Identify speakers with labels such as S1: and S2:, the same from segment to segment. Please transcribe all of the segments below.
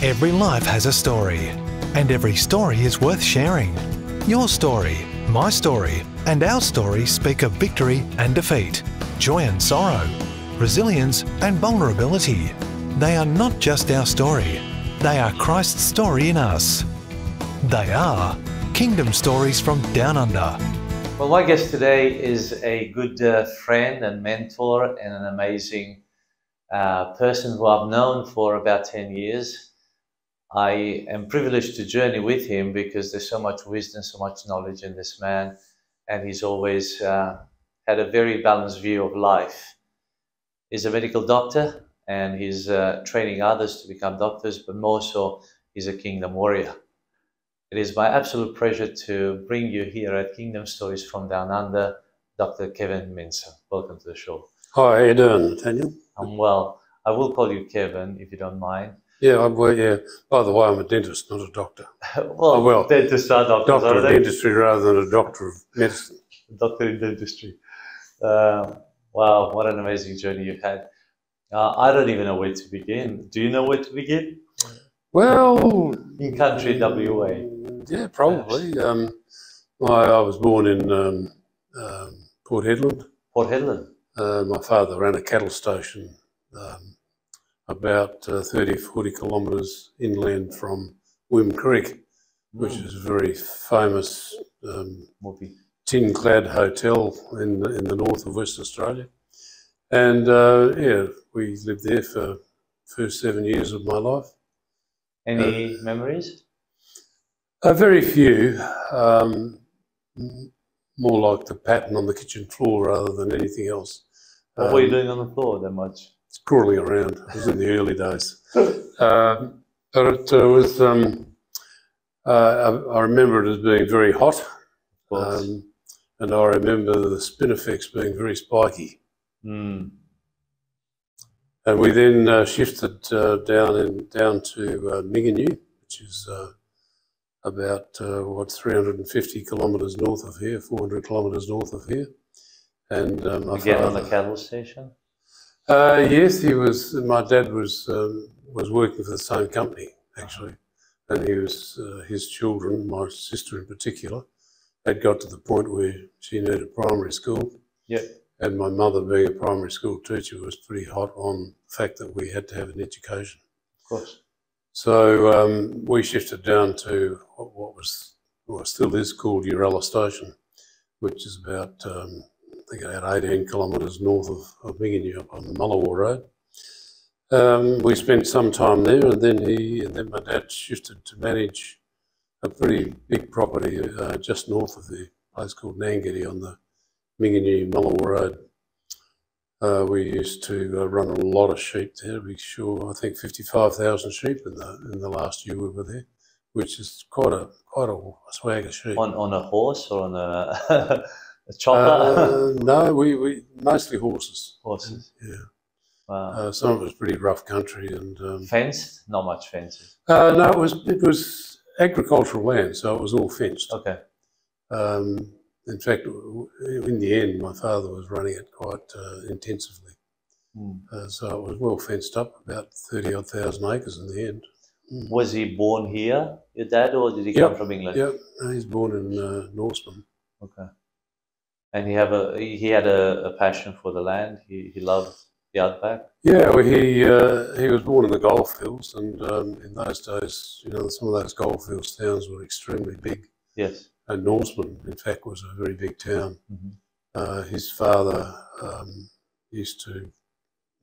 S1: Every life has a story, and every story is worth sharing. Your story, my story, and our story speak of victory and defeat, joy and sorrow, resilience and vulnerability. They are not just our story, they are Christ's story in us. They are Kingdom Stories from Down Under.
S2: Well, my guest today is a good friend and mentor and an amazing person who I've known for about 10 years. I am privileged to journey with him because there's so much wisdom, so much knowledge in this man, and he's always had a very balanced view of life. He's a medical doctor and he's training others to become doctors, but more so, he's a kingdom warrior. It is my absolute pleasure to bring you here at Kingdom Stories from Down Under, Dr. Kevin Minson. Welcome to the show.
S3: Hi, how you doing, Natanael?
S2: I'm well. I will call you Kevin if you don't mind.
S3: Yeah, yeah. By the way, I'm a dentist, not a doctor.
S2: well, dentists are doctors,
S3: doctor of dentistry rather than a doctor of medicine.
S2: Doctor in dentistry. Wow, what an amazing journey you've had. I don't even know where to begin. Do you know where to begin?
S3: Well,
S2: in country WA.
S3: Yeah, probably. I was born in Port Hedland.
S2: Port Hedland.
S3: My father ran a cattle station about 30, 40 kilometres inland from Wim Creek, which is a very famous tin-clad hotel in the north of Western Australia. And yeah, we lived there for the first 7 years of my life.
S2: Any memories?
S3: Very few. More like the pattern on the kitchen floor rather than anything else.
S2: What were you doing on the floor that much?
S3: Crawling around. It was in the early days. But it was, I remember it as being very hot. And I remember the spinifex being very spiky.
S2: Mm.
S3: And we then shifted down to Minganew, which is about 350 kilometres north of here, 400 kilometres north of here. And
S2: again on the cattle station.
S3: Yes, he was. My dad was working for the same company actually, and he was his children, my sister in particular, had got to the point where she needed primary school.
S2: Yeah.
S3: And my mother, being a primary school teacher, was pretty hot on the fact that we had to have an education.
S2: Of course.
S3: So we shifted down to what still is called Uralla Station, which is about, I think about 18 kilometres north of Minganew up on the Mullawar Road. We spent some time there, and then my dad shifted to manage a pretty big property just north of the place called Nangedi on the Minganew Mullawar Road. We used to run a lot of sheep there. I think 55,000 sheep in the last year we were there, which is quite a swag of sheep.
S2: On a horse or on a chopper?
S3: No, we mostly horses.
S2: Horses.
S3: Yeah.
S2: Wow.
S3: Some of it was pretty rough country and
S2: fenced? Not much fences.
S3: No, it was agricultural land, so it was all fenced.
S2: Okay.
S3: In fact, in the end, my father was running it quite intensively. So it was well fenced up, about 30-odd thousand acres in the end.
S2: Was he born here, your dad, or did he come from England?
S3: Yep, he's born in Norseman.
S2: Okay. And he had a passion for the land. He loved the outback.
S3: Yeah, well, he was born in the goldfields, and in those days, some of those goldfields towns were extremely big.
S2: Yes.
S3: And Norseman, in fact, was a very big town.
S2: Mm-hmm.
S3: His father used to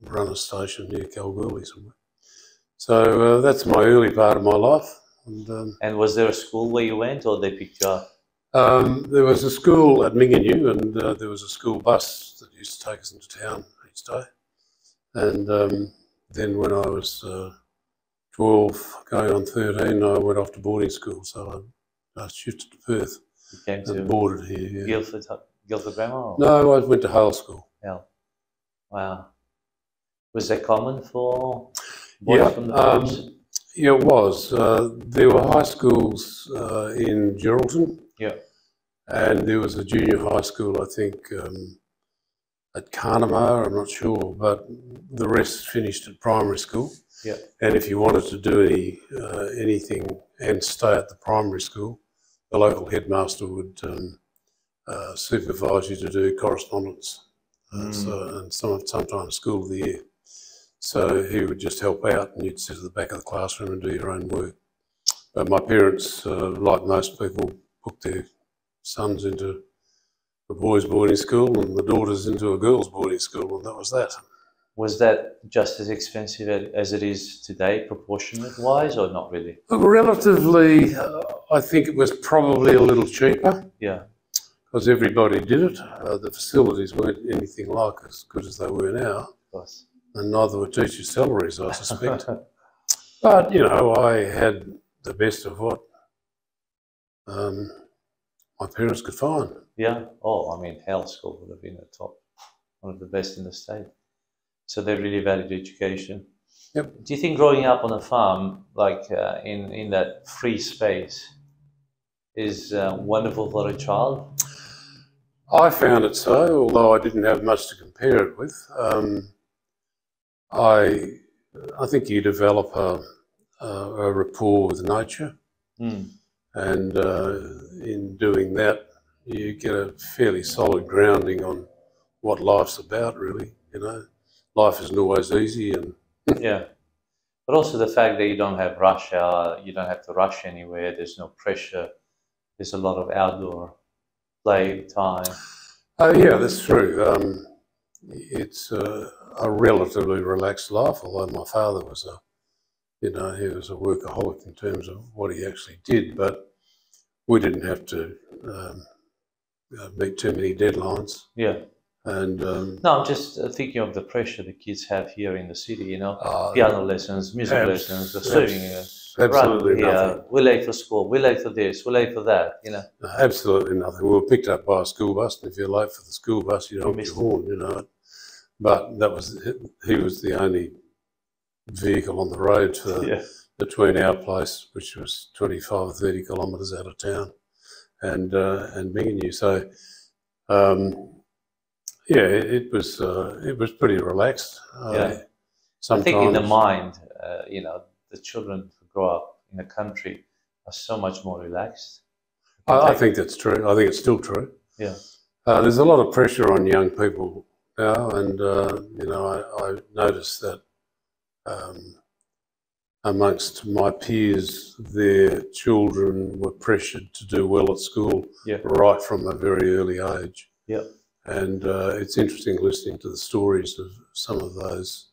S3: run a station near Kalgoorlie somewhere. So that's my early part of my life.
S2: And was there a school where you went, or they picked you up?
S3: There was a school at Minganew, and there was a school bus that used to take us into town each day. And then when I was 12, going on 13, I went off to boarding school. So I shifted to Perth.
S2: You came to
S3: boarded here. Yeah.
S2: Guildford Grammar? Or?
S3: No, I went to Hale School.
S2: Yeah. Wow. Was that common for boys from the farms?
S3: Yeah, it was. There were high schools in Geraldton.
S2: Yeah.
S3: And there was a junior high school, I think, at Carnamah, I'm not sure, but the rest finished at primary school.
S2: Yeah.
S3: And if you wanted to do anything and stay at the primary school, the local headmaster would supervise you to do correspondence. And sometimes school of the year. So he would just help out, and you'd sit at the back of the classroom and do your own work. But my parents, like most people, put their sons into a boys' boarding school and the daughters into a girls' boarding school, and that was that.
S2: Was that just as expensive as it is today, proportionate-wise, or not really?
S3: Relatively, I think it was probably a little cheaper.
S2: Yeah.
S3: Because everybody did it. The facilities weren't anything like as good as they were now.
S2: Of course.
S3: And neither were teachers' salaries, I suspect. But, you know, I had the best of what my parents could find.
S2: Yeah. Oh, I mean, Hale School would have been the top, one of the best in the state. So they really valued education.
S3: Yep.
S2: Do you think growing up on a farm, like in that free space, is wonderful for a child?
S3: I found it so, although I didn't have much to compare it with. I think you develop a rapport with nature, and in doing that, you get a fairly solid grounding on what life's about, really. You know, life isn't always easy, and
S2: yeah. But also the fact that you don't have rush hour, you don't have to rush anywhere. There's no pressure. There's a lot of outdoor play time.
S3: Oh yeah, that's true. It's a relatively relaxed life, although my father was he was a workaholic in terms of what he actually did, but we didn't have to meet too many deadlines.
S2: Yeah.
S3: And
S2: no, I'm just thinking of the pressure the kids have here in the city, you know, piano lessons, music lessons, the swimming.
S3: Absolutely nothing.
S2: We're late for school, we're late for this, we're late for that, you know.
S3: No, absolutely nothing. We were picked up by a school bus, and if you're late for the school bus, you don't get your horn, you know. But he was the only vehicle on the road for between our place, which was 25 or 30 kilometres out of town, and Minson. So, yeah, it was pretty relaxed.
S2: I think in the mind, you know, the children who grow up in the country are so much more relaxed.
S3: I think that's true. I think it's still true.
S2: Yeah.
S3: There's a lot of pressure on young people now, and you know, I noticed that amongst my peers, their children were pressured to do well at school right from a very early age.
S2: Yeah.
S3: And it's interesting listening to the stories of some of those,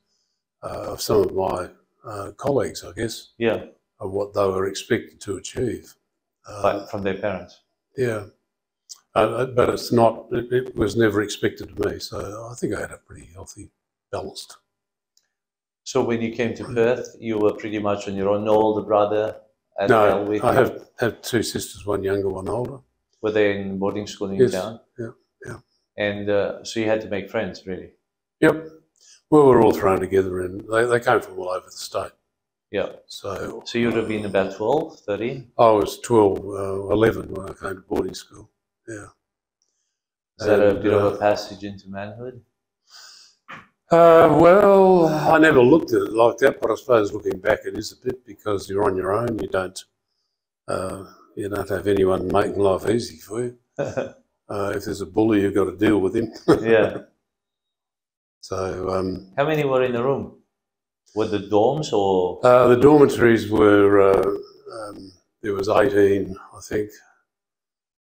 S3: some of my colleagues, I guess, of what they were expected to achieve.
S2: From their parents?
S3: Yeah. But it's not, it was never expected of me, so I think I had a pretty healthy, balanced.
S2: So when you came to Perth, you were pretty much on your own, no older brother?
S3: No, I have two sisters, one younger, one older.
S2: Were they in boarding school in town?
S3: Yeah, yeah.
S2: And so you had to make friends, really?
S3: Yep. We were all thrown together, and they came from all over the state.
S2: Yeah.
S3: So
S2: you would have been about 12, 13?
S3: I was 12, 11 when I came to boarding school, yeah.
S2: Is that a bit of a passage into manhood?
S3: Well, I never looked at it like that, but I suppose looking back it is a bit, because you're on your own. You don't have anyone making life easy for you. If there's a bully, you've got to deal with him.
S2: Yeah.
S3: So,
S2: how many were in the room? Were the dorms or?
S3: The dormitories were, there was 18, I think,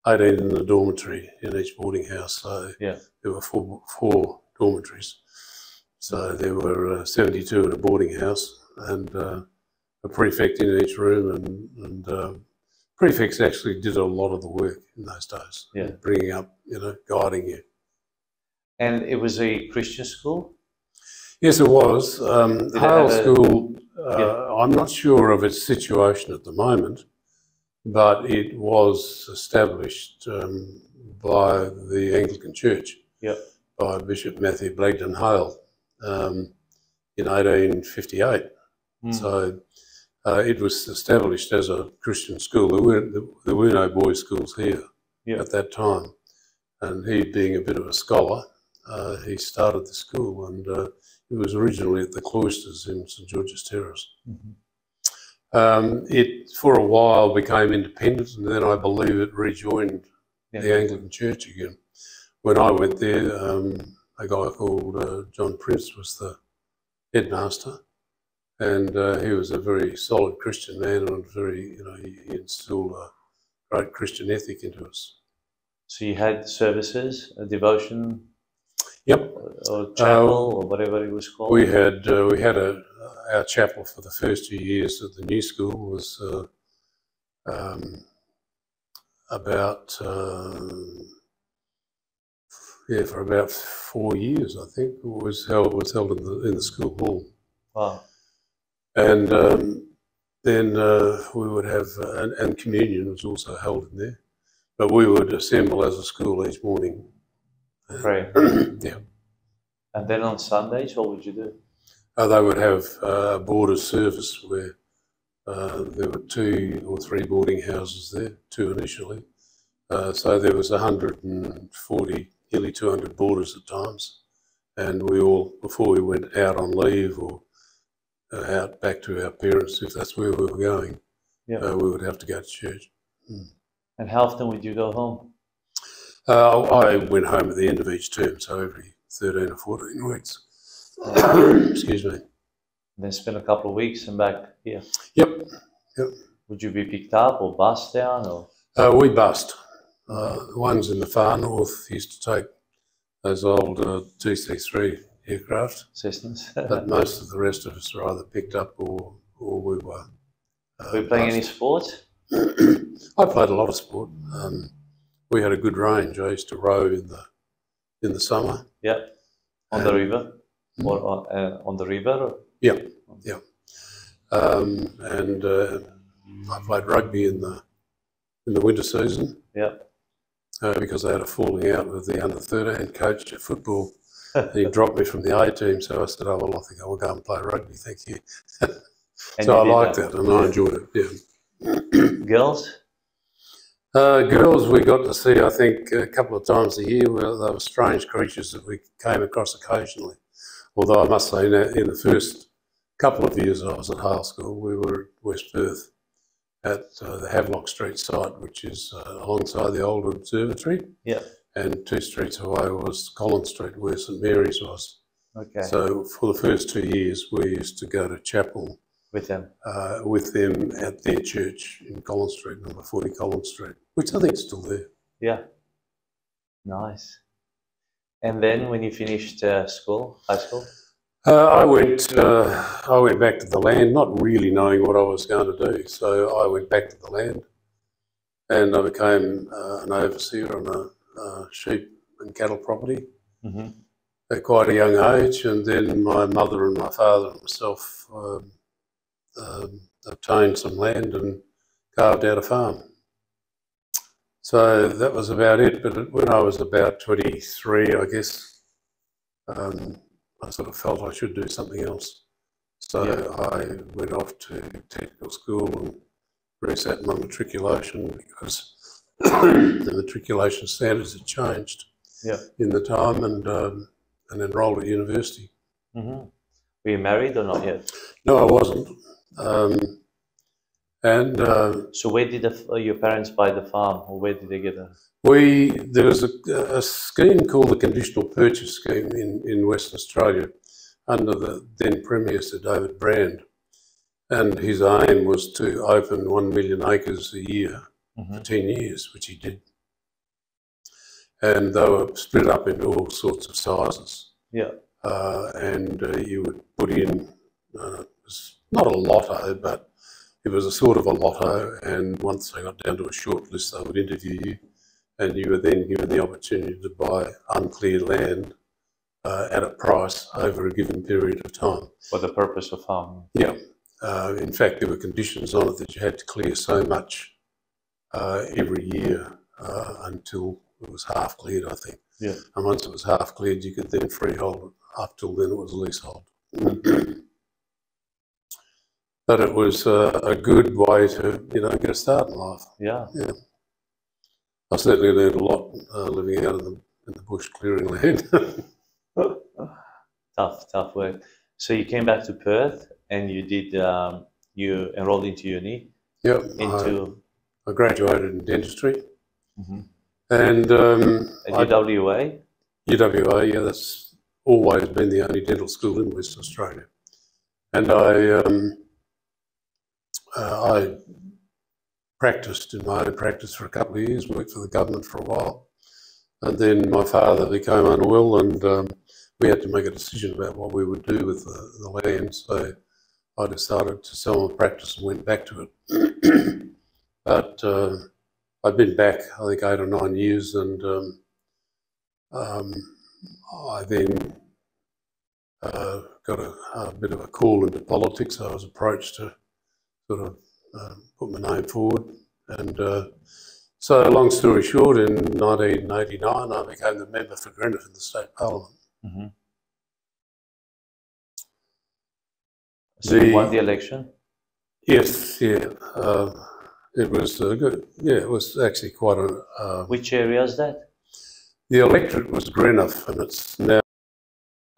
S3: 18 in the dormitory in each boarding house. So there were four dormitories. So there were 72 in a boarding house, and a prefect in each room, and prefects actually did a lot of the work in those days, bringing up, guiding you.
S2: And it was a Christian school?
S3: Yes, it was. Hale School, I'm not sure of its situation at the moment, but it was established by the Anglican Church, by Bishop Matthew Blagden Hale in 1858. So it was established as a Christian school. There were no boys' schools here at that time, and he, being a bit of a scholar, he started the school, and It was originally at the cloisters in St George's Terrace. It, for a while, became independent, and then I believe it rejoined the Anglican Church again. When I went there, a guy called John Prince was the headmaster, and he was a very solid Christian man, and very, he instilled a great Christian ethic into us.
S2: So you had services, a devotion,
S3: yep,
S2: or chapel, or whatever it was called.
S3: We had our chapel for the first 2 years at the new school was for about 4 years, I think. It was held in the school hall.
S2: Wow.
S3: And then we would have, and communion was also held in there. But we would assemble as a school each morning.
S2: Pray.
S3: Yeah.
S2: And then on Sundays, what would you do?
S3: They would have a boarders' service where there were 2 or 3 boarding houses there, 2 initially. So there was 140, nearly 200 boarders at times. And we all, before we went out on leave or out back to our parents, if that's where we were going, we would have to go to church.
S2: And how often would you go home?
S3: I went home at the end of each term, so every 13 or 14 weeks. Excuse me.
S2: Then spend a couple of weeks and back here.
S3: Yep.
S2: Would you be picked up or bussed down, or?
S3: We bussed. The ones in the far north used to take those old DC-3 aircraft.
S2: Cessnas.
S3: But most of the rest of us were either picked up or we were.
S2: Were you playing any sports?
S3: I played a lot of sport. We had a good range. I used to row in the summer.
S2: Yeah. On the river, or on the river?
S3: Yeah. And I played rugby in the winter season.
S2: Yeah.
S3: Because they had a falling out with the under-13 coach at football. He dropped me from the A team, so I said, "Oh well, I think I will go and play rugby. Thank you." So I liked that, and I enjoyed it. Yeah.
S2: Girls?
S3: Girls, we got to see, I think, a couple of times a year. They were strange creatures that we came across occasionally. Although I must say, in the first couple of years I was at Hale School, we were at West Perth at the Havelock Street site, which is alongside the old observatory.
S2: Yeah.
S3: And 2 streets away was Collins Street, where St Mary's was.
S2: Okay.
S3: So for the first 2 years, we used to go to chapel
S2: with them
S3: at their church in Collins Street, number 40 Collins Street, which I think is still there.
S2: Yeah. Nice. And then when you finished high school?
S3: I went back to the land, not really knowing what I was going to do. So I went back to the land, and I became an overseer on a sheep and cattle property at quite a young age. And then my mother and my father and myself obtained some land and carved out a farm. So that was about it. But when I was about 23, I guess, I sort of felt I should do something else. So I went off to technical school and resat my matriculation because the matriculation standards had changed in the time, and enrolled at university.
S2: Were you married or not yet?
S3: No, I wasn't.
S2: So where did your parents buy the farm, or where did they get it?
S3: There was a scheme called the Conditional Purchase Scheme in Western Australia under the then Premier, Sir David Brand, and his aim was to open 1 million acres a year for 10 years, which he did. And they were split up into all sorts of sizes.
S2: Yeah.
S3: And you would put in, not a lotto, but it was a sort of a lotto, and once they got down to a short list, they would interview you, and you were then given the opportunity to buy uncleared land at a price over a given period of time.
S2: For the purpose of farming?
S3: Yeah. In fact, there were conditions on it that you had to clear so much every year until it was half cleared, I think.
S2: Yeah. And
S3: once it was half cleared, you could then freehold it. Up till then, it was leasehold. But it was a good way to, get a start in life.
S2: Yeah.
S3: Yeah. I certainly learned a lot living out in the bush clearing land.
S2: Tough work. So you came back to Perth and you did, you enrolled into uni,
S3: Yep. I graduated in dentistry. And
S2: at UWA?
S3: UWA, yeah, that's always been the only dental school in Western Australia. And I practiced in my own practice for a couple of years, worked for the government for a while. And then my father became unwell and we had to make a decision about what we would do with the land. So I decided to sell my practice and went back to it. But I've been back, I think, 8 or 9 years, and I then got a bit of a call into politics. I was approached to sort of put my name forward. And so, long story short, in 1989, I became the member for Greenock in the State Parliament.
S2: So you won the election?
S3: Yes, yeah. It was good. Yeah, it was actually quite a...
S2: Which area is that?
S3: The electorate was Greenock, and it's now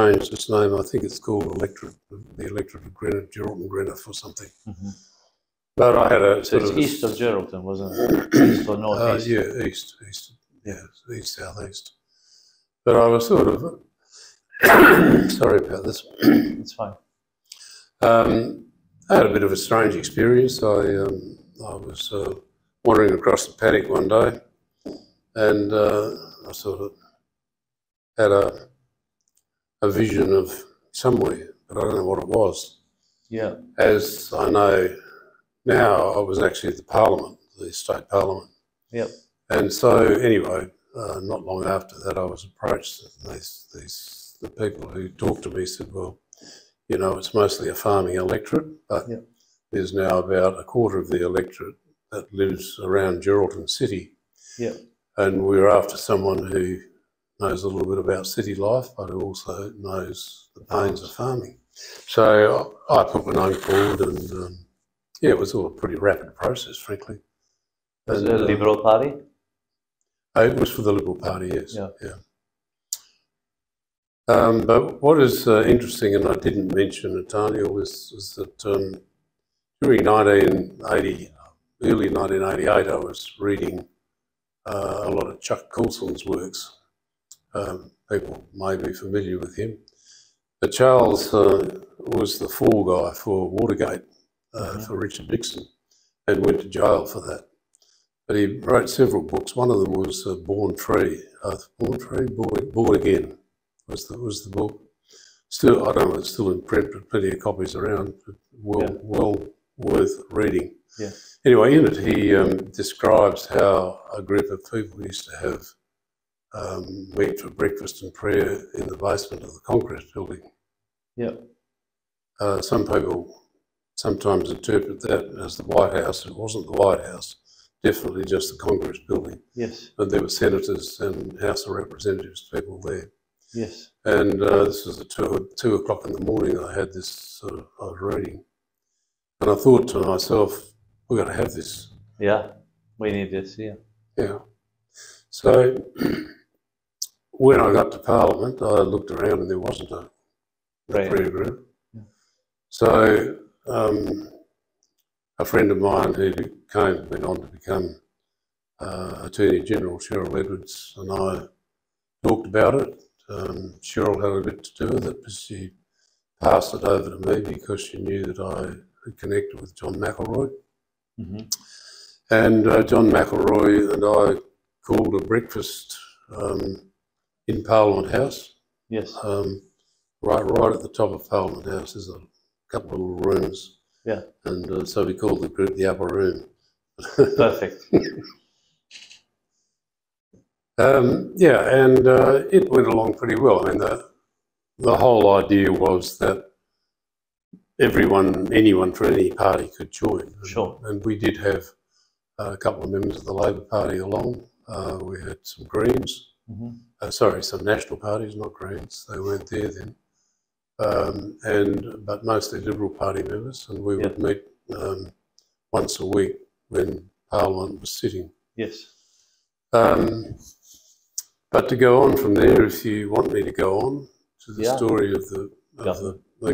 S3: changed its name. I think it's called the electorate of Greenock, Geraldton Greenock or something. But I had a...
S2: So it's east of Geraldton, wasn't it? East or northeast?
S3: Yeah, east. Yeah, east, southeast. But I was sort of... sorry about this.
S2: It's fine.
S3: I had a bit of a strange experience. I was wandering across the paddock one day, and I sort of had a vision of somewhere, but I don't know what it was.
S2: Yeah.
S3: As I know now, I was actually at the Parliament, the State Parliament.
S2: Yep.
S3: And so, anyway, not long after that, I was approached. The people who talked to me said, "Well, you know, it's mostly a farming electorate, but there's now about a quarter of the electorate that lives around Geraldton City.
S2: Yeah.
S3: And we're after someone who knows a little bit about city life, but who also knows the pains of farming." So I put my name forward, and yeah, it was all a pretty rapid process, frankly.
S2: Was it a Liberal Party?
S3: It was for the Liberal Party, yes.
S2: Yeah.
S3: But what is interesting, and I didn't mention, Natanael, is that during 1980, early 1988, I was reading a lot of Chuck Coulson's works. People may be familiar with him. But Charles was the fall guy for Watergate for Richard Nixon and went to jail for that. But he wrote several books. One of them was Born Free. Born Again was the book. Still, I don't know if it's still in print, but plenty of copies around. Well worth reading.
S2: Yeah.
S3: Anyway, in it he describes how a group of people used to have meet for breakfast and prayer in the basement of the Congress building.
S2: Yeah.
S3: Some people sometimes interpret that as the White House. It wasn't the White House, definitely just the Congress building.
S2: Yes.
S3: And there were senators and House of Representatives people there.
S2: Yes.
S3: And this was at 2 o'clock in the morning. I had this I was reading. And I thought to myself, we've got to have this.
S2: Yeah, we need this, yeah.
S3: Yeah. So when I got to Parliament, I looked around and there wasn't a prayer group. Yeah. So a friend of mine who went on to become Attorney General, Cheryl Edwards, and I talked about it. Cheryl had a bit to do with it, but she passed it over to me because she knew that I had connected with John McElroy. And John McElroy and I called a breakfast in Parliament House. Yes. Right at the top of Parliament House, there's a couple of little rooms. Yeah. And so we called the group the Upper Room.
S2: Perfect.
S3: Yeah, and it went along pretty well. I mean, the whole idea was that anyone from any party could join.
S2: Sure.
S3: And we did have a couple of members of the Labor Party along. We had some Greens, some National Parties, not Greens. They weren't there then. But mostly Liberal Party members, and we would meet once a week when Parliament was sitting.
S2: Yes.
S3: But to go on from there, if you want me to go on to the story of the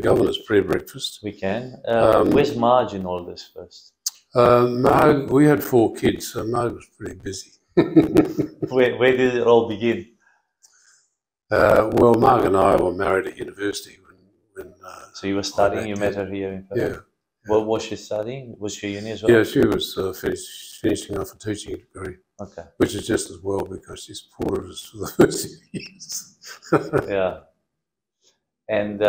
S3: governor's prayer breakfast.
S2: We can. Where's Marge in all this first?
S3: Marg, we had 4 kids, so Marg was pretty busy.
S2: Where did it all begin?
S3: Well, Marg and I were married at university when
S2: So you were studying, you met her here in Perth?
S3: Yeah.
S2: What was she studying? Was she uni as well?
S3: Yeah, she was finishing off a teaching degree.
S2: Okay.
S3: Which is just as well because she supported us for the first years.
S2: Yeah. And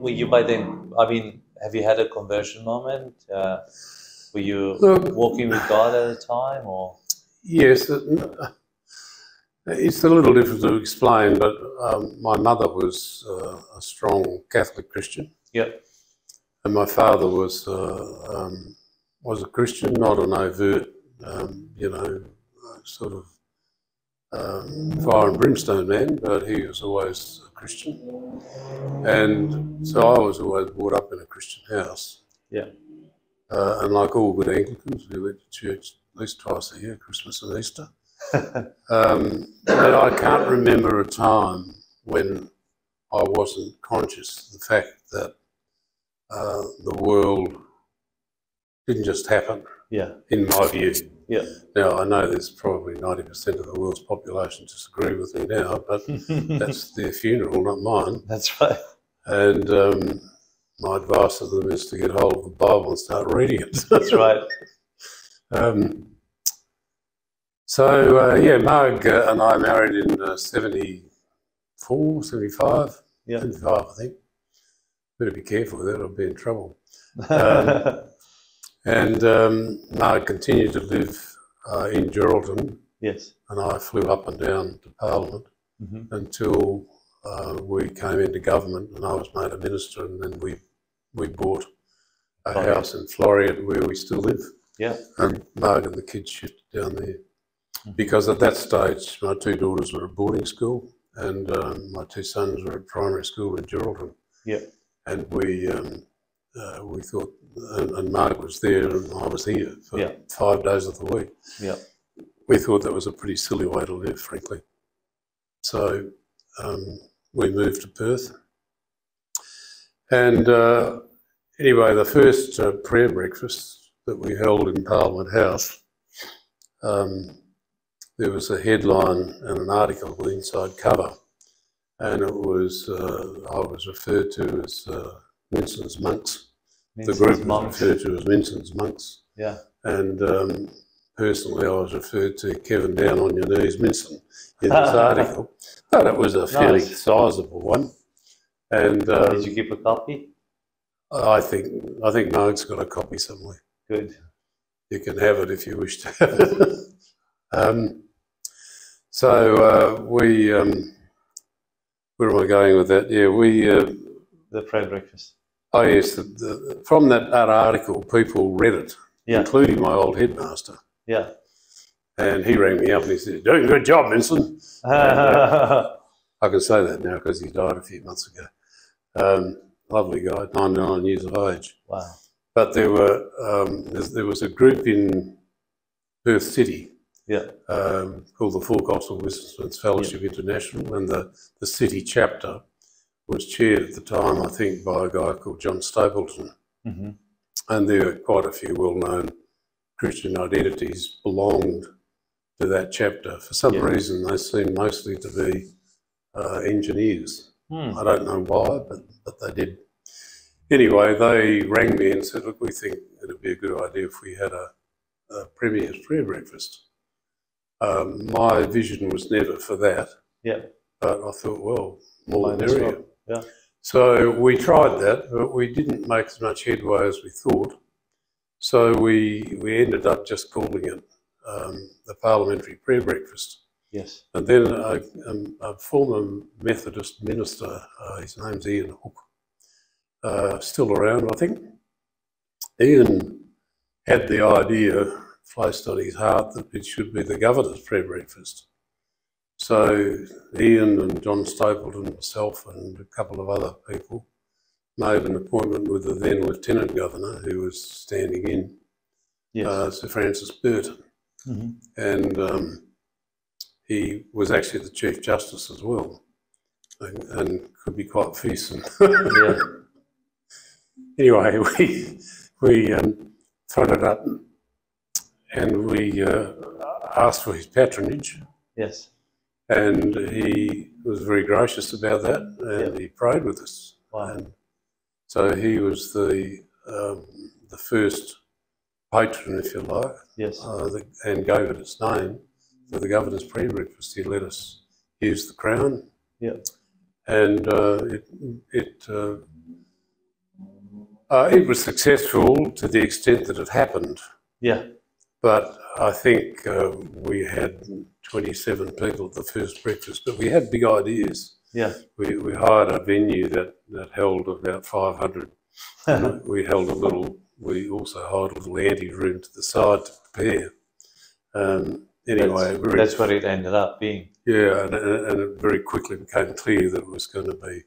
S2: were you by then, I mean, have you had a conversion moment? Were you walking with God at the time, or?
S3: Yes. It's a little difficult to explain, but my mother was a strong Catholic Christian.
S2: Yep. And
S3: my father was a Christian, not an overt, sort of fire and brimstone man, but he was always a Christian. And so I was always brought up in a Christian house.
S2: Yeah.
S3: And like all good Anglicans, we went to church at least twice a year, Christmas and Easter. But I can't remember a time when I wasn't conscious of the fact that the world didn't just happen, in my view.
S2: Yeah.
S3: Now, I know there's probably 90% of the world's population disagree with me now, but that's their funeral, not mine.
S2: That's right.
S3: And my advice to them is to get hold of the Bible and start reading it.
S2: That's right.
S3: Marg and I married in 74, 75, 75, I think. Better be careful with that, I'll be in trouble. Marg continued to live in Geraldton.
S2: Yes.
S3: And I flew up and down to Parliament until we came into government and I was made a minister, and then we bought a house in Florian where we still live.
S2: Yeah.
S3: And Marg and the kids shifted down there. Because at that stage, my 2 daughters were at boarding school and my 2 sons were at primary school in Geraldton.
S2: Yeah.
S3: And we thought, and Marg was there and I was here for 5 days of the week.
S2: Yeah.
S3: We thought that was a pretty silly way to live, frankly. So we moved to Perth. And anyway, the first prayer breakfast that we held in Parliament House, there was a headline and an article on the inside cover, and it was, I was referred to as Minson's monks. The group was referred to as Minson's monks.
S2: Yeah.
S3: And personally, I was referred to Kevin down on your knees, Minson, in this article. But it was a fairly sizable one. And
S2: did you keep a copy?
S3: I think Marg's got a copy somewhere.
S2: Good.
S3: You can have it if you wish to have it. Where am I going with that? Yeah,
S2: the prayer breakfast.
S3: Oh yes, from that article, people read it, including my old headmaster.
S2: Yeah.
S3: And he rang me up and he said, "Doing a good job, Minson." I can say that now because he died a few months ago. Lovely guy, 99 years of age.
S2: Wow.
S3: But there was a group in Perth City called the Full Gospel Businessmen's Fellowship International, and the city chapter was chaired at the time, I think, by a guy called John Stapleton. And there were quite a few well-known Christian identities belonged to that chapter. For some reason, they seemed mostly to be engineers. I don't know why, but they did. Anyway, they rang me and said, "Look, we think it'd be a good idea if we had a Premier's prayer breakfast." My vision was never for that. Yeah. But I thought, well, more the merrier.
S2: Yeah.
S3: So we tried that, but we didn't make as much headway as we thought. So we ended up just calling it the Parliamentary Prayer Breakfast.
S2: Yes.
S3: And then a former Methodist minister, his name's Ian Hook, still around, I think. Ian had the idea placed on his heart that it should be the Governor's Prayer Breakfast. So Ian and John Stapleton and myself and a couple of other people made an appointment with the then Lieutenant Governor, who was standing in, Sir Francis Burton. And he was actually the Chief Justice as well. and could be quite fearsome.
S2: Yeah.
S3: Anyway, we fronted up and we asked for his patronage,
S2: Yes.
S3: and he was very gracious about that, and he prayed with us.
S2: Wow.
S3: And so he was the first patron, if you like,
S2: Yes.
S3: and gave it its name for the governor's pre-breakfast. He let us use the crown,
S2: Yeah.
S3: and it was successful to the extent that it happened.
S2: Yeah.
S3: But I think we had 27 people at the first breakfast, but we had big ideas.
S2: Yeah.
S3: We hired a venue that held about 500. We we also hired a little ante-room to the side to prepare. Anyway,
S2: that's what it ended up being.
S3: Yeah, and it very quickly became clear that it was going to be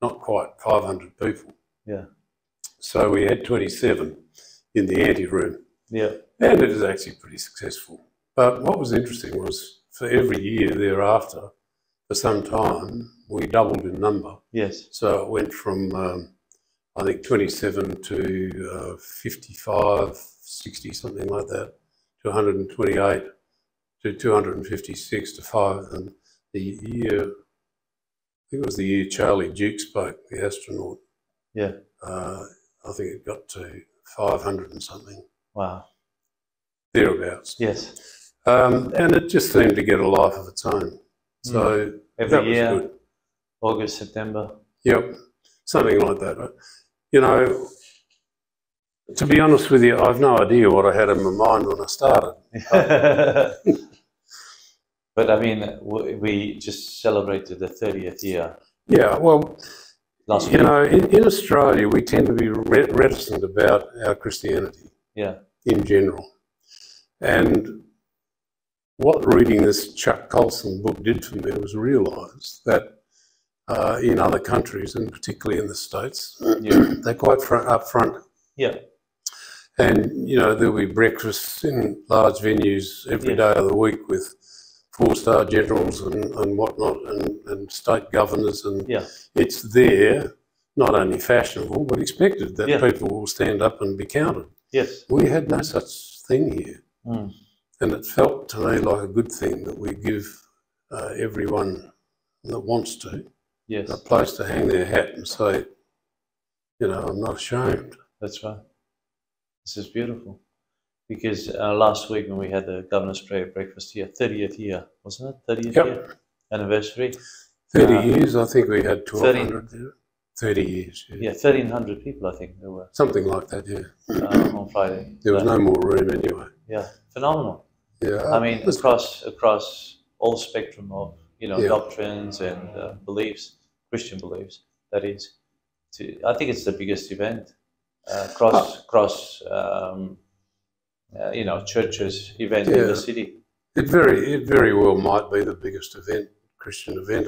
S3: not quite 500 people.
S2: Yeah.
S3: So we had 27 in the ante-room.
S2: Yeah.
S3: And it was actually pretty successful. But what was interesting was for every year thereafter, for some time, we doubled in number.
S2: Yes.
S3: So it went from, I think, 27 to 55, 60, something like that, to 128, to 256, to 5. And the year, I think it was the year Charlie Duke spoke, the astronaut.
S2: Yeah.
S3: I think it got to 500 and something.
S2: Wow.
S3: Thereabouts.
S2: Yes.
S3: And it just seemed to get a life of its own. So
S2: every year, good. August, September.
S3: Yep, something like that. You know, to be honest with you, I've no idea what I had in my mind when I started.
S2: But I mean, we just celebrated the 30th year.
S3: Yeah, well,
S2: last week.
S3: You know, in Australia, we tend to be reticent about our Christianity.
S2: Yeah.
S3: In general. And what reading this Chuck Colson book did for me was realise that in other countries, and particularly in the States, they're quite upfront.
S2: Yeah.
S3: And, you know, there'll be breakfasts in large venues every day of the week with 4-star generals and whatnot, and state governors, and it's there, not only fashionable, but expected that people will stand up and be counted.
S2: Yes.
S3: We had no such thing here. And it felt to me like a good thing that we give everyone that wants to a place to hang their hat and say, you know, I'm not ashamed.
S2: That's right. This is beautiful. Because last week when we had the Governor's Prayer Breakfast here, 30th year, wasn't it? 30th year anniversary.
S3: 30 years, I think we had 1,200. 30 years,
S2: yeah. 1,300 people, I think there were.
S3: Something like that,
S2: on Friday.
S3: There was no more room anyway.
S2: Yeah, phenomenal.
S3: Yeah.
S2: I mean, across all spectrum of, you know, doctrines and beliefs, Christian beliefs, that is. I think it's the biggest event you know, churches event in the city.
S3: It very well might be the biggest event, Christian event.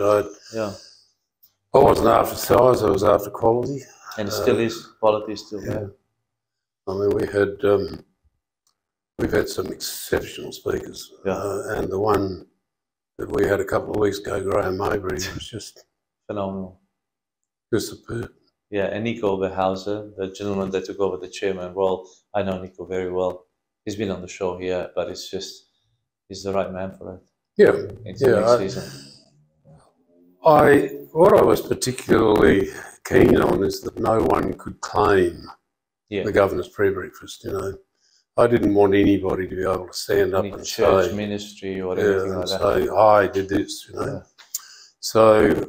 S3: I wasn't after size, I was after quality.
S2: And it still is, quality is still there.
S3: I mean, we've had some exceptional speakers. And the one that we had a couple of weeks ago, Graham Mabry, was just
S2: phenomenal.
S3: Just superb.
S2: Yeah, and Nico Oberhauser, the gentleman that took over the chairman role, I know Nico very well. He's been on the show here, but it's just, he's the right man for it.
S3: Yeah.
S2: It's next season.
S3: What I was particularly keen on is that no one could claim the governor's pre-breakfast, you know. I didn't want anybody to be able to stand up and
S2: church
S3: say,
S2: ministry or anything like that.
S3: Say, I did this, you know. So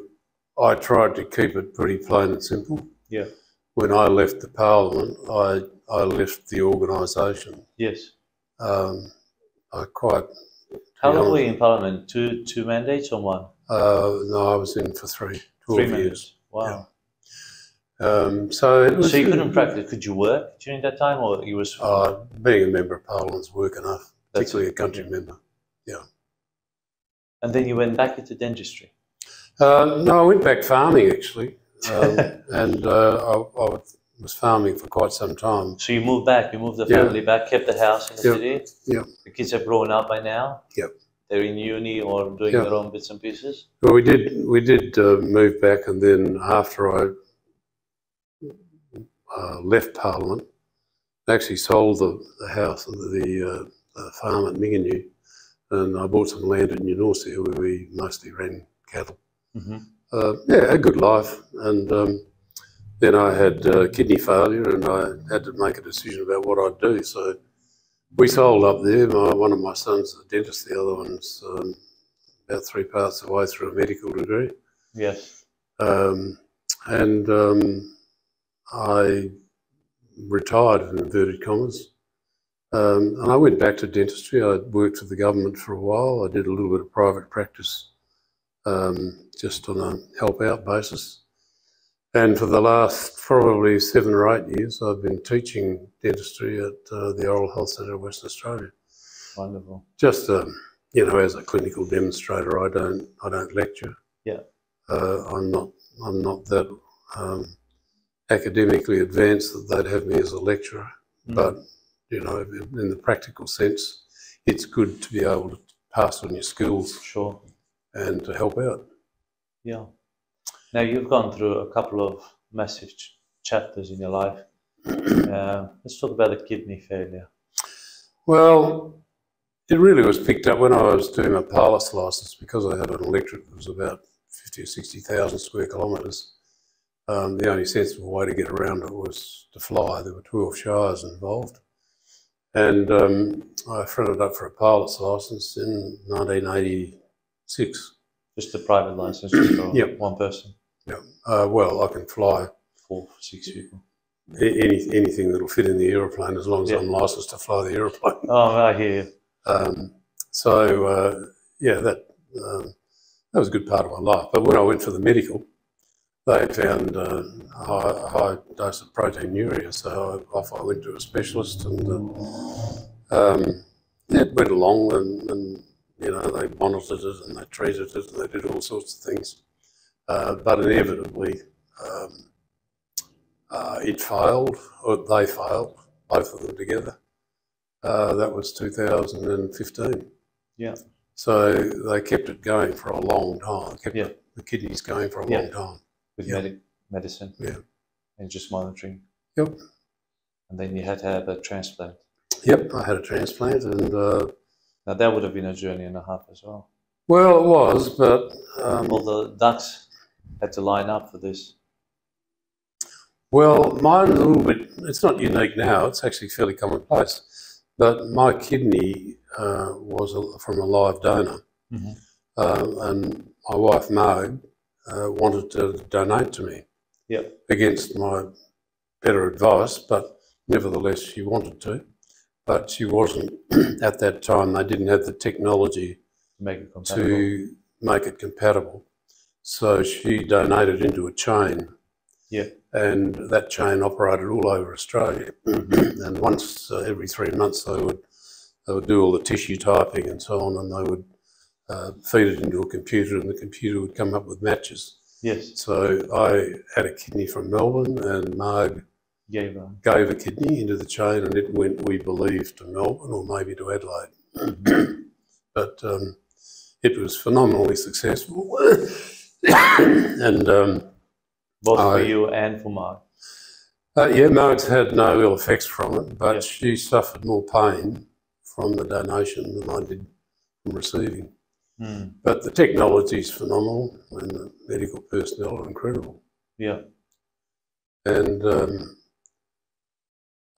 S3: I tried to keep it pretty plain and simple.
S2: Yeah.
S3: When I left the Parliament, I left the organisation.
S2: Yes.
S3: I quite...
S2: How long were you in Parliament? Two mandates or one?
S3: No, I was in for 12 years.
S2: Wow.
S3: Yeah. So
S2: you couldn't practice. Could you work during that time, or you was?
S3: Being a member of Parliament's work enough, particularly a country member. Yeah.
S2: And then you went back into dentistry.
S3: No, I went back farming actually, and I was farming for quite some time.
S2: So you moved back. You moved the family back, kept the house in the city.
S3: Yeah.
S2: The kids have grown up by now.
S3: Yep.
S2: they're in uni or doing
S3: Yeah.
S2: their own bits and pieces?
S3: Well, we did move back, and then after I left Parliament, I actually sold the house, the farm at Minganew, and I bought some land in New Norcia where we mostly ran cattle.
S2: Mm-hmm.
S3: Yeah, a good life. And then I had kidney failure, and I had to make a decision about what I'd do. So we sold up there. One of my sons is a dentist, the other one's about 3 parts of the way through a medical degree.
S2: Yes.
S3: And I retired, in inverted commas. And I went back to dentistry. I worked for the government for a while. I did a little bit of private practice, just on a help-out basis. And for the last probably 7 or 8 years, I've been teaching dentistry at the Oral Health Centre of Western Australia.
S2: Wonderful.
S3: Just you know, as a clinical demonstrator, I don't lecture.
S2: Yeah.
S3: I'm not that academically advanced that they'd have me as a lecturer, but you know, in the practical sense, it's good to be able to pass on your skills.
S2: Sure.
S3: And to help out.
S2: Yeah. Now, you've gone through a couple of massive chapters in your life. Let's talk about the kidney failure.
S3: Well, it really was picked up when I was doing my pilot's licence, because I had an electorate that was about 50 or 60,000 square kilometres. The only sensible way to get around it was to fly. There were 12 shires involved. And I fronted up for a pilot's licence in 1986.
S2: Just a private license, just for
S3: Yep.
S2: one person?
S3: Yeah. Well, I can fly
S2: 4, 6 people.
S3: anything that'll fit in the aeroplane, as long as I'm licensed to fly the aeroplane.
S2: Oh, I hear you.
S3: Yeah, that was a good part of my life. But when I went for the medical, they found a high dose of proteinuria, so off I went to a specialist, and it went along, and you know, they monitored it and they treated it and they did all sorts of things. But inevitably, it failed, or they failed, both of them together. That was 2015.
S2: Yeah.
S3: So they kept it going for a long time, kept the kidneys going for a long time.
S2: With medicine?
S3: Yeah.
S2: And just monitoring?
S3: Yep.
S2: And then you had to have a transplant?
S3: Yep, I had a transplant, and
S2: now that would have been a journey and a half as well.
S3: well, it was, but
S2: all the ducks had to line up for this.
S3: Well, mine's a little bit, it's not unique now, it's actually fairly commonplace, but my kidney was from a live donor, and my wife, Marg, wanted to donate to me against my better advice, but nevertheless she wanted to. But she wasn't, at that time, they didn't have the technology to make it compatible. So she donated into a chain.
S2: Yeah.
S3: And that chain operated all over Australia. And once every 3 months they would do all the tissue typing and so on, and they would feed it into a computer, and the computer would come up with matches.
S2: Yes.
S3: So I had a kidney from Melbourne, and Marg gave a kidney into the chain, and it went, we believe, to Melbourne or maybe to Adelaide. But it was phenomenally successful. And
S2: both for you and for Marg?
S3: Yeah, Marg's had no ill effects from it, but she suffered more pain from the donation than I did from receiving. But the technology is phenomenal, and the medical personnel are incredible. Yeah. And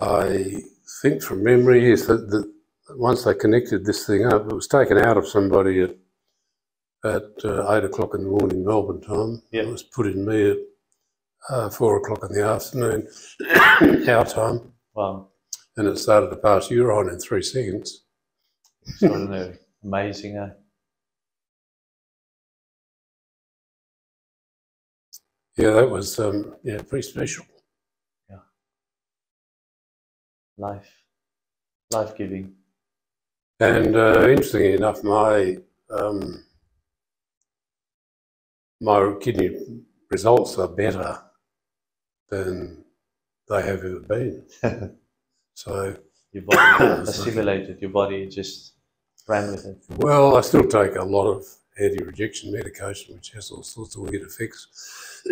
S3: I think from memory is that once they connected this thing up, it was taken out of somebody at 8 o'clock in the morning Melbourne time. It was put in me at 4 o'clock in the afternoon, our time.
S2: Wow.
S3: And it started to pass urine in 3 seconds.
S2: Extraordinary. Amazing, eh?
S3: Yeah, that was pretty special.
S2: Yeah. Life-giving.
S3: And interestingly enough, my kidney results are better than they have ever been. So
S2: your body assimilated. Your body just ran with it?
S3: Well, I still take a lot of anti-rejection medication, which has all sorts of weird effects,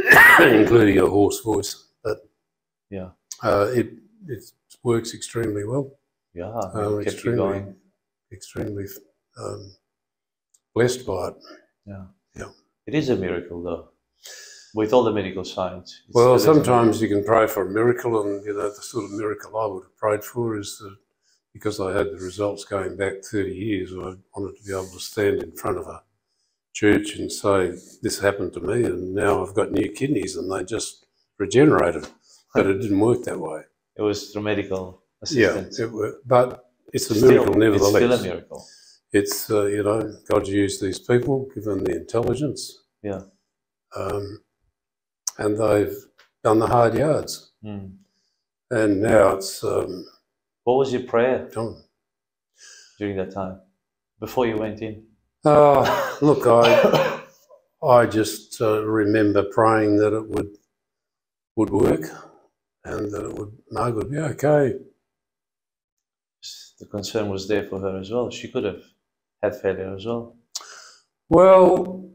S3: including a hoarse voice. But
S2: Yeah.
S3: it works extremely well.
S2: Yeah, it kept you going.
S3: Extremely blessed by it.
S2: Yeah.
S3: Yeah.
S2: It is a miracle, though. With all the medical science.
S3: Well, sometimes you can pray for a miracle, and you know the sort of miracle I would have prayed for is that because I had the results going back 30 years, I wanted to be able to stand in front of a church and say, this happened to me and now I've got new kidneys and they just regenerated. But it didn't work that way.
S2: It was through medical assistance.
S3: Yeah, but it's a miracle nevertheless.
S2: It's still a miracle.
S3: It's, you know, God's used these people, given the intelligence.
S2: Yeah.
S3: And they've done the hard yards.
S2: Mm.
S3: And now it's...
S2: what was your prayer
S3: John.
S2: During that time, before you went in?
S3: Look, I just remember praying that it would work and that Margaret would be okay.
S2: The concern was there for her as well. She could have had failure as well.
S3: Well,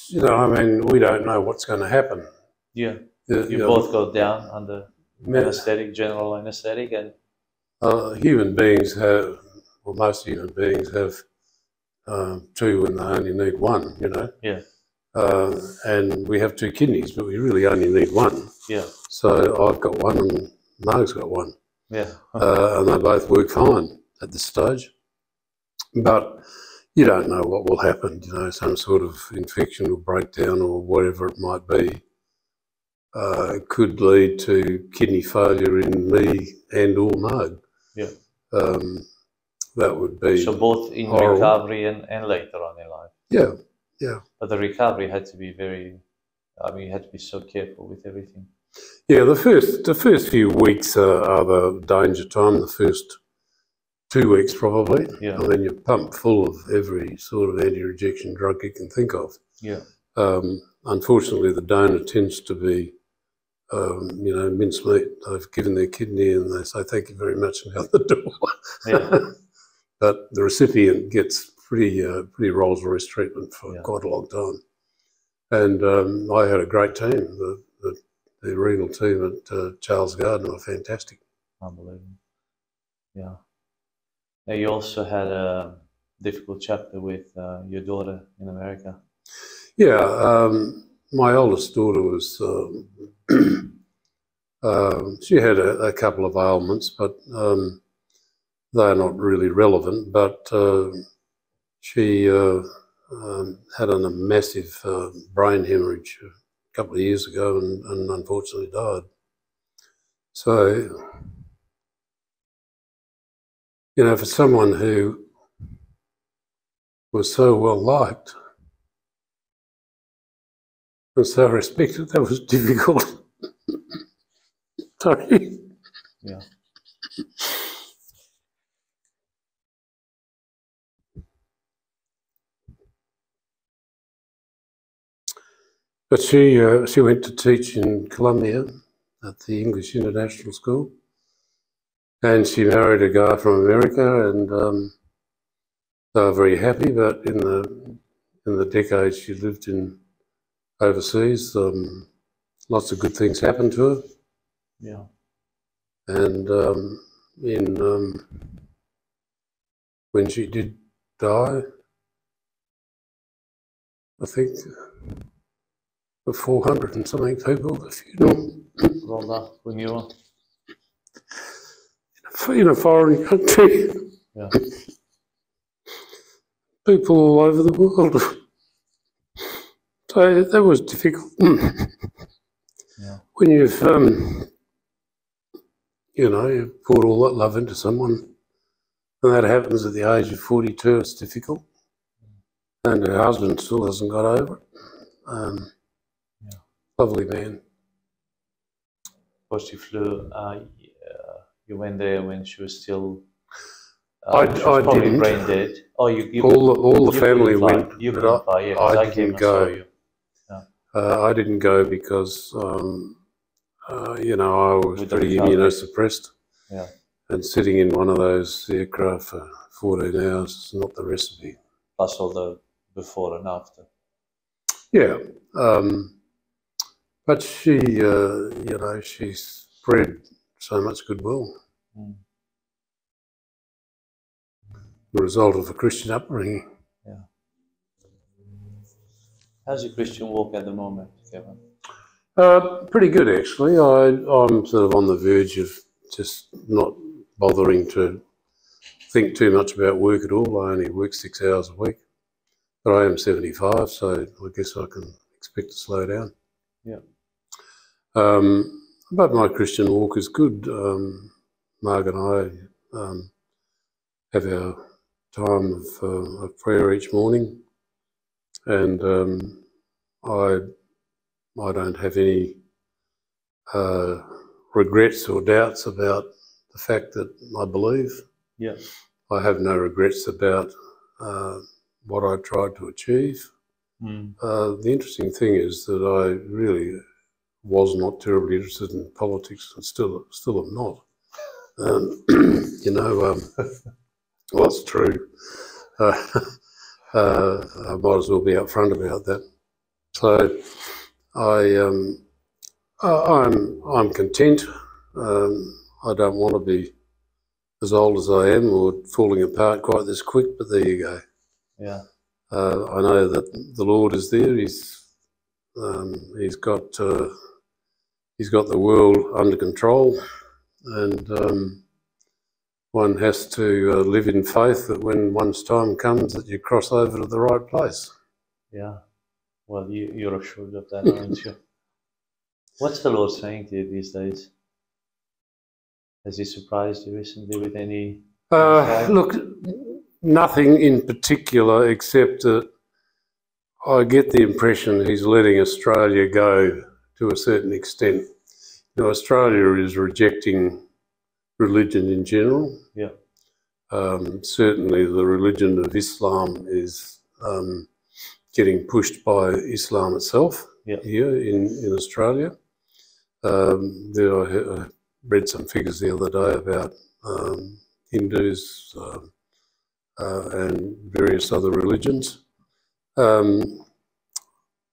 S3: you know, I mean, we don't know what's going to happen.
S2: Yeah. You both go down under anesthetic, general anesthetic, and
S3: human beings have, well, most human beings have two when they only need one, you know.
S2: Yeah.
S3: And we have two kidneys, but we really only need one.
S2: Yeah.
S3: So I've got one and Marg's got one.
S2: Yeah.
S3: And they both work fine at this stage. But you don't know what will happen, you know, some sort of infection or breakdown or whatever it might be. It could lead to kidney failure in me and or Marg.
S2: Yeah.
S3: That would be
S2: so both in
S3: horrible.
S2: Recovery and later on in life.
S3: Yeah, yeah.
S2: But the recovery had to be very, I mean, you had to be so careful with everything.
S3: Yeah, the first few weeks are the danger time, the first 2 weeks probably.
S2: Yeah.
S3: And then you're pumped full of every sort of anti-rejection drug you can think of.
S2: Yeah.
S3: Unfortunately, the donor tends to be, you know, mincemeat. They've given their kidney and they say, thank you very much, and out the door.
S2: Yeah.
S3: But the recipient gets pretty Rolls Royce treatment for quite a long time. And I had a great team. The renal team at Charles Gardner were fantastic.
S2: Unbelievable. Yeah. Now you also had a difficult chapter with your daughter in America.
S3: Yeah, my oldest daughter was, she had a couple of ailments, but they're not really relevant. But she had a massive brain hemorrhage a couple of years ago and unfortunately died. So, you know, for someone who was so well liked and so respected, that was difficult. Sorry.
S2: Yeah.
S3: But she went to teach in Columbia at the English International School, and she married a guy from America, and they were very happy. But in the decades she lived in overseas, lots of good things happened to her.
S2: Yeah.
S3: And when she did die, I think 400 and something people at the funeral.
S2: Rolled up when you were
S3: In a foreign country.
S2: Yeah.
S3: People all over the world. So that was difficult.
S2: Yeah.
S3: When you've, you know, you've poured all that love into someone, and that happens at the age of 42, it's difficult. And her husband still hasn't got over it.
S2: Yeah.
S3: Lovely man.
S2: Of course, you flew. You went there when she was still.
S3: I
S2: she was probably
S3: didn't.
S2: brain dead. Oh, you
S3: all the
S2: you
S3: family
S2: couldn't fly.
S3: went.
S2: You
S3: but
S2: couldn't fly. Yeah, 'cause
S3: I
S2: I came
S3: didn't
S2: and saw
S3: go.
S2: you. Yeah.
S3: I didn't go because, you know, I was
S2: With the
S3: pretty
S2: recovery.
S3: immunosuppressed.
S2: Yeah.
S3: And sitting in one of those aircraft for 14 hours is not the recipe.
S2: Plus all the before and after.
S3: Yeah. But she, you know, she spread so much goodwill.
S2: Mm.
S3: The result of a Christian upbringing.
S2: Yeah. How's your Christian walk at the moment, Kevin?
S3: Pretty good, actually. I'm sort of on the verge of just not bothering to think too much about work at all. I only work 6 hours a week, but I am 75, so I guess I can expect to slow down.
S2: Yeah.
S3: But my Christian walk is good. Marg and I have our time of prayer each morning, and I don't have any regrets or doubts about the fact that I believe.
S2: Yeah.
S3: I have no regrets about what I tried to achieve.
S2: Mm.
S3: The interesting thing is that I really was not terribly interested in politics, and still am not. You know, well, it's true. I might as well be upfront about that. So I'm content. I don't want to be as old as I am or falling apart quite this quick, but there you go.
S2: Yeah.
S3: I know that the Lord is there. He's got the world under control, and one has to live in faith that when one's time comes, that you cross over to the right place.
S2: Yeah. Well, you're assured of that, aren't you? What's the Lord saying to you these days? Has He surprised you recently with any?
S3: Look, nothing in particular, except that I get the impression He's letting Australia go to a certain extent. You know, Australia is rejecting religion in general.
S2: Yeah.
S3: Certainly the religion of Islam is getting pushed by Islam itself.
S2: Yeah.
S3: Here in Australia. I read some figures the other day about Hindus and various other religions.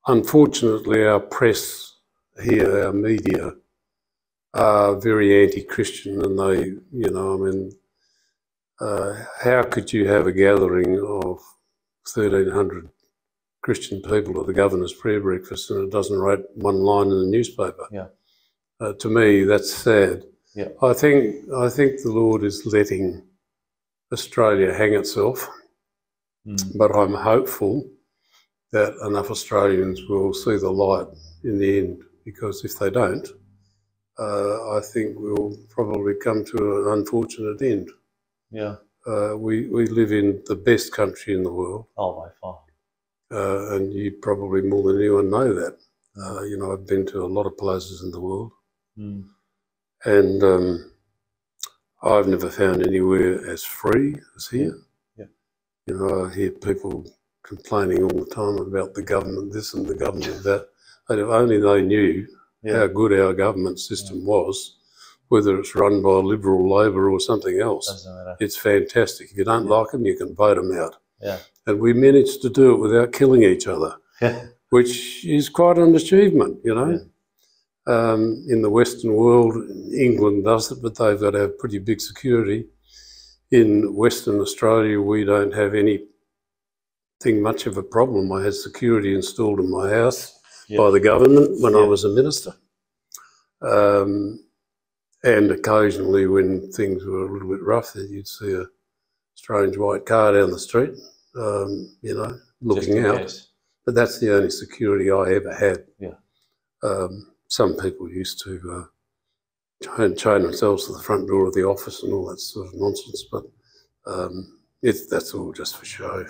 S3: Unfortunately, our press here, our media, are very anti-Christian, and they, you know, I mean, how could you have a gathering of 1,300 Christian people at the governor's prayer breakfast and it doesn't write one line in the newspaper?
S2: Yeah.
S3: To me, that's sad.
S2: Yeah.
S3: I think the Lord is letting Australia hang itself, but I'm hopeful that enough Australians will see the light in the end, because if they don't, I think we'll probably come to an unfortunate end.
S2: Yeah.
S3: We live in the best country in the world.
S2: Oh, by far.
S3: And you probably more than anyone know that. You know, I've been to a lot of places in the world, and I've never found anywhere as free as here.
S2: Yeah.
S3: You know, I hear people complaining all the time about the government this and the government that. And if only they knew how good our government system was, whether it's run by Liberal, Labor or something else.
S2: Doesn't matter.
S3: It's fantastic. If you don't like them, you can vote them out.
S2: Yeah.
S3: And we managed to do it without killing each other, which is quite an achievement, you know. Yeah. In the Western world, England does it, but they've got to have pretty big security. In Western Australia, we don't have anything much of a problem. I had security installed in my house by the government when I was a minister. And occasionally when things were a little bit rough, you'd see a strange white car down the street, you know, looking out. Case. But that's the only security I ever had. Yeah. Some people used to chain themselves to the front door of the office and all that sort of nonsense, but that's all just for show.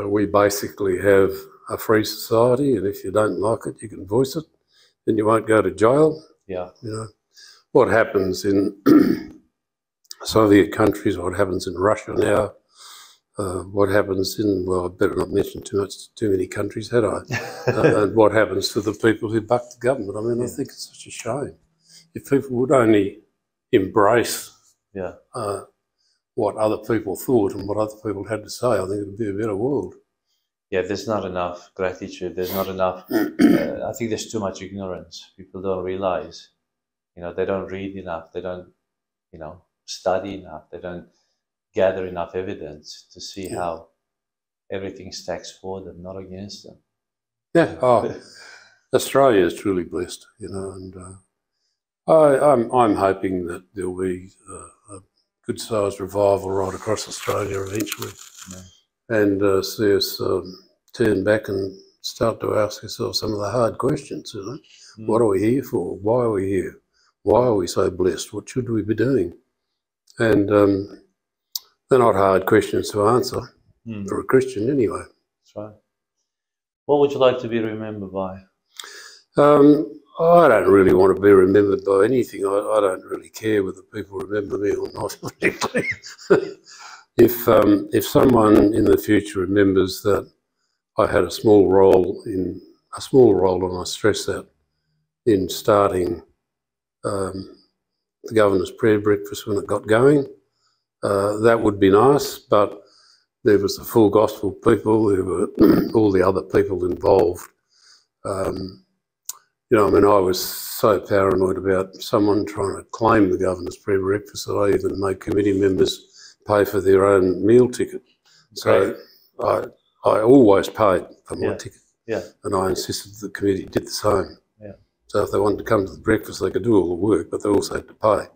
S3: We basically have a free society, and if you don't like it, you can voice it, and you won't go to jail. Yeah. You know, what happens in Soviet countries, what happens in Russia now, what happens in, well, I better not mention too many countries, had I? And what happens to the people who buck the government. I mean, I think it's such a shame. If people would only embrace
S2: Yeah.
S3: what other people thought and what other people had to say, I think it would be a better world.
S2: Yeah, there's not enough gratitude. There's not enough. I think there's too much ignorance. People don't realize, they don't read enough. They don't, study enough. They don't gather enough evidence to see how everything stacks for them, not against them.
S3: Yeah. Oh, Australia is truly blessed, and I'm hoping that there'll be a good-sized revival right across Australia eventually, and see us turn back and start to ask ourselves some of the hard questions. What are we here for? Why are we here? Why are we so blessed? What should we be doing? And they're not hard questions to answer for a Christian, anyway.
S2: That's right. What would you like to be remembered by?
S3: I don't really want to be remembered by anything. I don't really care whether people remember me or not. If someone in the future remembers that I had a small role, and I stress that, in starting the Governor's Prayer Breakfast when it got going, that would be nice, but there was the full gospel people, there were all the other people involved. I was so paranoid about someone trying to claim the Governor's Prayer Breakfast that I even made committee members pay for their own meal ticket. So I always paid for my ticket, and I insisted the committee did the same. Yeah. So if they wanted to come to the breakfast, they could do all the work, but they also had to pay.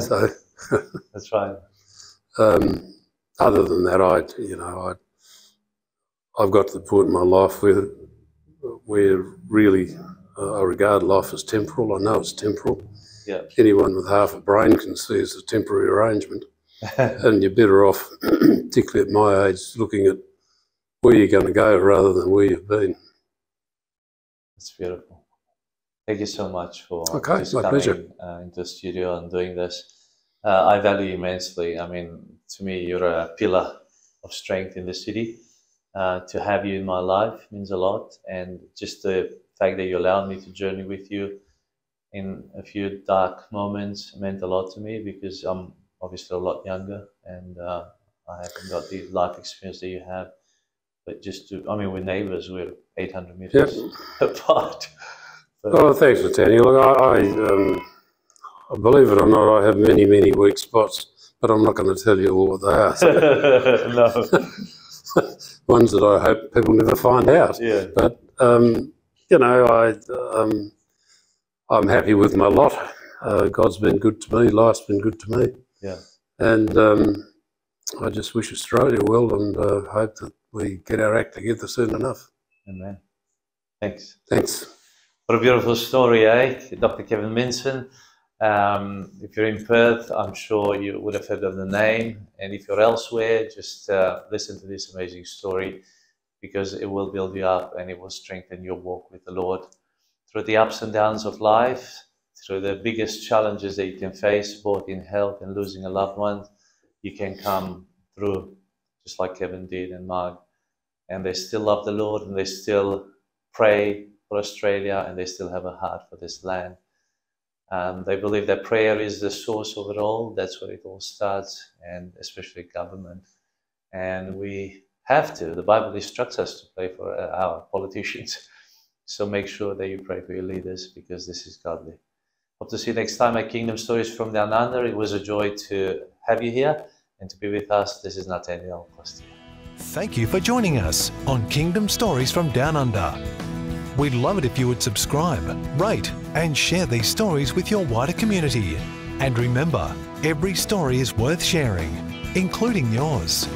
S3: So
S2: that's right.
S3: Other than that, I've got to the point in my life where really I regard life as temporal. I know it's temporal.
S2: Yeah.
S3: Anyone with half a brain can see it's a temporary arrangement. And you're better off, particularly at my age, looking at where you're going to go rather than where you've been.
S2: That's beautiful. Thank you so much for
S3: just coming
S2: into the studio and doing this. I value you immensely. I mean, to me, you're a pillar of strength in the city. To have you in my life means a lot, and just the fact that you allowed me to journey with you in a few dark moments meant a lot to me, because I'm obviously a lot younger and I haven't got the life experience that you have. But we're neighbours, we're 800 metres apart.
S3: Oh, thanks, Natanael. I believe it or not, I have many, many weak spots, but I'm not going to tell you all what they are. So.
S2: No.
S3: Ones that I hope people never find out.
S2: Yeah.
S3: But, I'm happy with my lot. God's been good to me, life's been good to me.
S2: Yeah.
S3: And I just wish Australia well, and hope that we get our act together soon enough.
S2: Amen. Thanks.
S3: Thanks.
S2: What a beautiful story, eh? Dr. Kevin Minson. If you're in Perth, I'm sure you would have heard of the name. And if you're elsewhere, just listen to this amazing story, because it will build you up and it will strengthen your walk with the Lord. Through the ups and downs of life, through the biggest challenges that you can face, both in health and losing a loved one, you can come through, just like Kevin did and Mark. And they still love the Lord, and they still pray for Australia, and they still have a heart for this land. They believe that prayer is the source of it all. That's where it all starts, and especially government. And we have to. The Bible instructs us to pray for our politicians. So make sure that you pray for your leaders, because this is godly. Hope to see you next time at Kingdom Stories from Down Under. It was a joy to have you here and to be with us. This is Natanael, Costea.
S1: Thank you for joining us on Kingdom Stories from Down Under. We'd love it if you would subscribe, rate, and share these stories with your wider community. And remember, every story is worth sharing, including yours.